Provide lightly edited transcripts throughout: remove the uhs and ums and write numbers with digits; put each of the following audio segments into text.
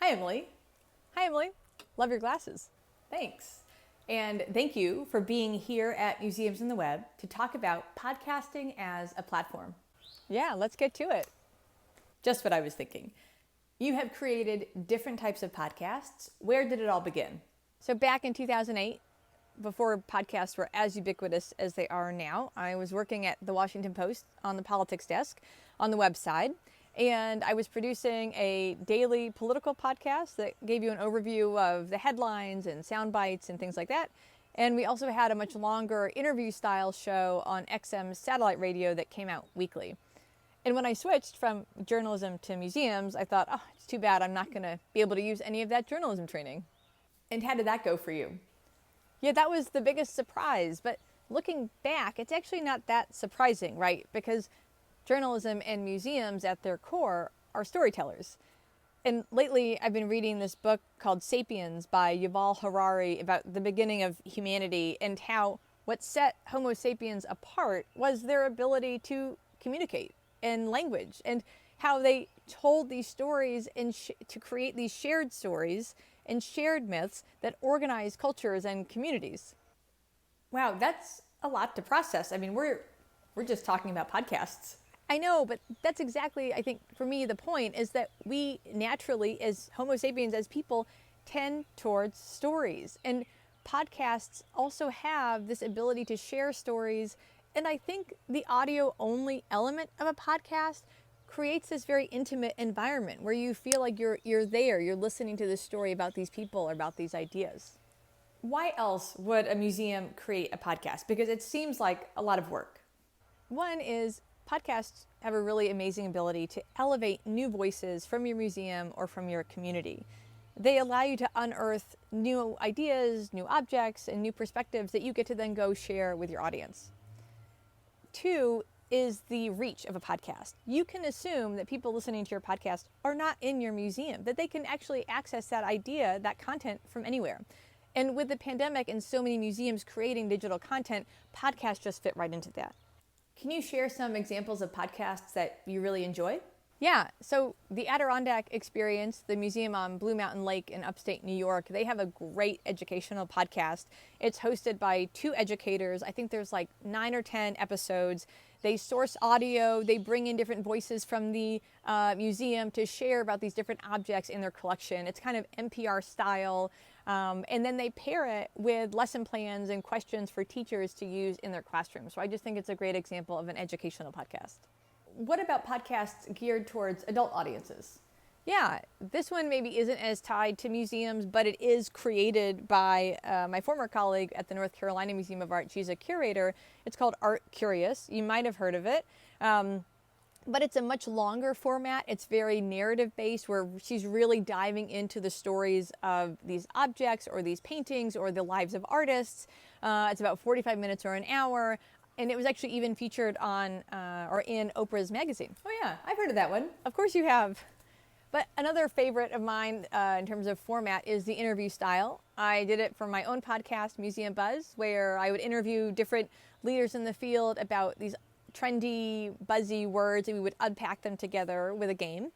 Hi, Emily. Hi, Emily. Love your glasses. Thanks. And thank you for being here at Museums in the Web to talk about podcasting as a platform. Yeah, let's get to it. Just what I was thinking. You have created different types of podcasts. Where did it all begin? So back in 2008, before podcasts were as ubiquitous as they are now, I was working at the Washington Post on the politics desk on the web side. And I was producing a daily political podcast that gave you an overview of the headlines and sound bites and things like that. And we also had a much longer interview style show on XM satellite radio that came out weekly. And when I switched from journalism to museums, I thought, oh, it's too bad I'm not going to be able to use any of that journalism training. And how did that go for you? Yeah, that was the biggest surprise. But looking back, it's actually not that surprising, right? Because journalism and museums at their core are storytellers. And lately I've been reading this book called Sapiens by Yuval Harari about the beginning of humanity and how what set Homo sapiens apart was their ability to communicate in language and how they told these stories and to create these shared stories and shared myths that organize cultures and communities. Wow, that's a lot to process. I mean, we're just talking about podcasts. I know, but that's exactly, I think, for me, the point is that we naturally, as Homo sapiens, as people, tend towards stories. And podcasts also have this ability to share stories. And I think the audio-only element of a podcast creates this very intimate environment where you feel like you're there, you're listening to this story about these people or about these ideas. Why else would a museum create a podcast? Because it seems like a lot of work. One is podcasts have a really amazing ability to elevate new voices from your museum or from your community. They allow you to unearth new ideas, new objects, and new perspectives that you get to then go share with your audience. Two is the reach of a podcast. You can assume that people listening to your podcast are not in your museum, that they can actually access that idea, that content from anywhere. And with the pandemic and so many museums creating digital content, podcasts just fit right into that. Can you share some examples of podcasts that you really enjoy? Yeah, so the Adirondack Experience, the museum on Blue Mountain Lake in upstate New York, they have a great educational podcast. It's hosted by two educators. I think there's like 9 or 10 episodes. They source audio, they bring in different voices from the museum to share about these different objects in their collection. It's kind of NPR style. And then they pair it with lesson plans and questions for teachers to use in their classrooms. So I just think it's a great example of an educational podcast. What about podcasts geared towards adult audiences? Yeah, this one maybe isn't as tied to museums, but it is created by my former colleague at the North Carolina Museum of Art. She's a curator. It's called Art Curious. You might have heard of it. But it's a much longer format. It's very narrative based where she's really diving into the stories of these objects or these paintings or the lives of artists. It's about 45 minutes or an hour. And it was actually even featured on or in Oprah's magazine. Oh yeah, I've heard of that one. Of course you have. But another favorite of mine in terms of format is the interview style. I did it for my own podcast, Museum Buzz, where I would interview different leaders in the field about these trendy, buzzy words, and we would unpack them together with a game.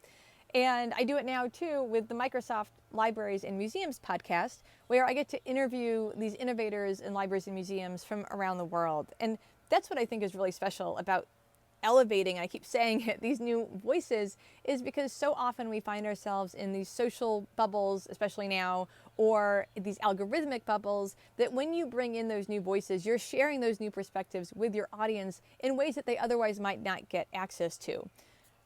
And I do it now too with the Microsoft Libraries and Museums podcast, where I get to interview these innovators in libraries and museums from around the world. And that's what I think is really special about elevating, I keep saying it, these new voices, is because so often we find ourselves in these social bubbles, especially now, or these algorithmic bubbles, that when you bring in those new voices, you're sharing those new perspectives with your audience in ways that they otherwise might not get access to.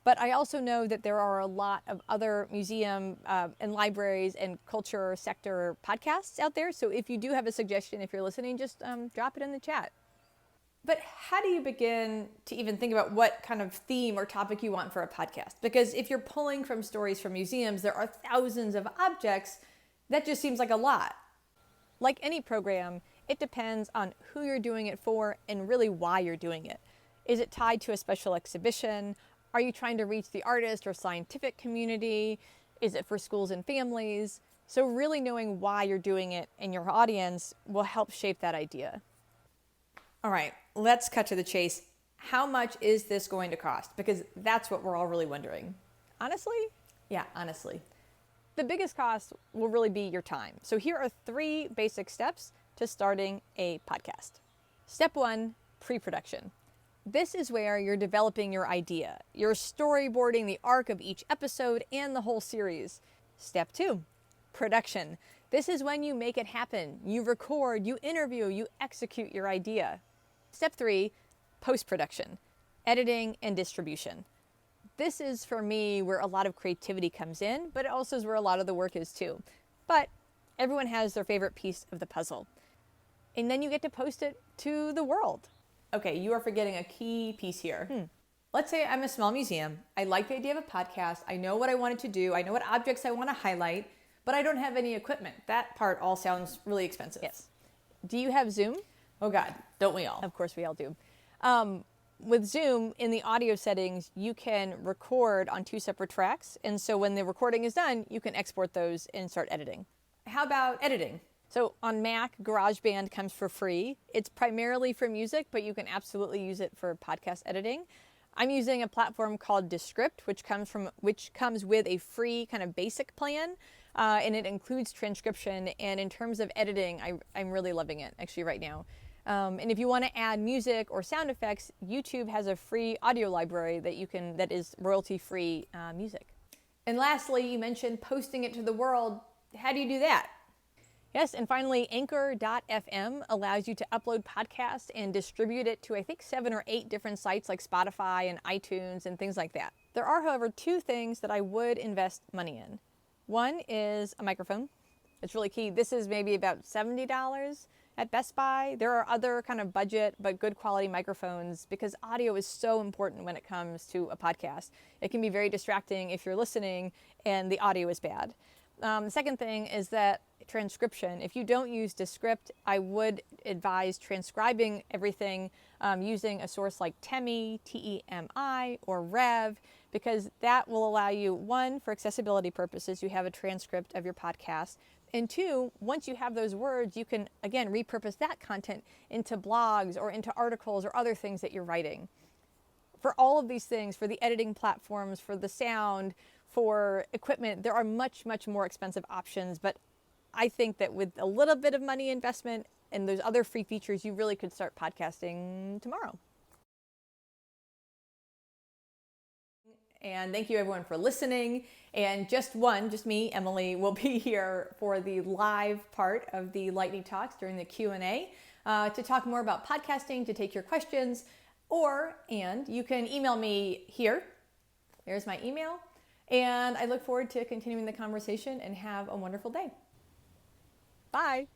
But I also know that there are a lot of other museum and libraries and culture sector podcasts out there. So if you do have a suggestion, if you're listening, just drop it in the chat. But how do you begin to even think about what kind of theme or topic you want for a podcast? Because if you're pulling from stories from museums, there are thousands of objects. That just seems like a lot. Like any program, it depends on who you're doing it for and really why you're doing it. Is it tied to a special exhibition? Are you trying to reach the artist or scientific community? Is it for schools and families? So really knowing why you're doing it and your audience will help shape that idea. All right, let's cut to the chase. How much is this going to cost? Because that's what we're all really wondering. Honestly? Yeah, honestly. The biggest cost will really be your time. So here are 3 basic steps to starting a podcast. Step 1, pre-production. This is where you're developing your idea. You're storyboarding the arc of each episode and the whole series. Step 2, production. This is when you make it happen. You record, you interview, you execute your idea. Step 3, post-production, editing and distribution. This is, for me, where a lot of creativity comes in, but it also is where a lot of the work is too. But everyone has their favorite piece of the puzzle. And then you get to post it to the world. Okay, you are forgetting a key piece here. Let's say I'm a small museum. I like the idea of a podcast. I know what I wanted to do. I know what objects I want to highlight, but I don't have any equipment. That part all sounds really expensive. Yes. Do you have Zoom? Oh God, don't we all? Of course we all do. With Zoom, in the audio settings, you can record on 2 separate tracks. And so when the recording is done, you can export those and start editing. How about editing? So on Mac, GarageBand comes for free. It's primarily for music, but you can absolutely use it for podcast editing. I'm using a platform called Descript, which comes with a free kind of basic plan, and it includes transcription. And in terms of editing, I'm really loving it actually right now. And if you want to add music or sound effects, YouTube has a free audio library that is royalty-free music. And lastly, you mentioned posting it to the world. How do you do that? Yes, and finally, Anchor.fm allows you to upload podcasts and distribute it to, I think, 7 or 8 different sites like Spotify and iTunes and things like that. There are, however, 2 things that I would invest money in. One is a microphone. It's really key. This is maybe about $70 at Best Buy. There are other kind of budget but good quality microphones because audio is so important when it comes to a podcast. It can be very distracting if you're listening and the audio is bad. The second thing is that transcription. If you don't use Descript, I would advise transcribing everything using a source like Temi, T-E-M-I, or Rev, because that will allow you, 1, for accessibility purposes, you have a transcript of your podcast, and 2, once you have those words, you can, again, repurpose that content into blogs or into articles or other things that you're writing. For all of these things, for the editing platforms, for the sound, for equipment, there are much, much more expensive options, but I think that with a little bit of money investment and those other free features, you really could start podcasting tomorrow. And thank you everyone for listening. And just me, Emily, will be here for the live part of the Lightning Talks during the Q&A to talk more about podcasting, to take your questions, and you can email me here. There's my email. And I look forward to continuing the conversation and have a wonderful day. Bye.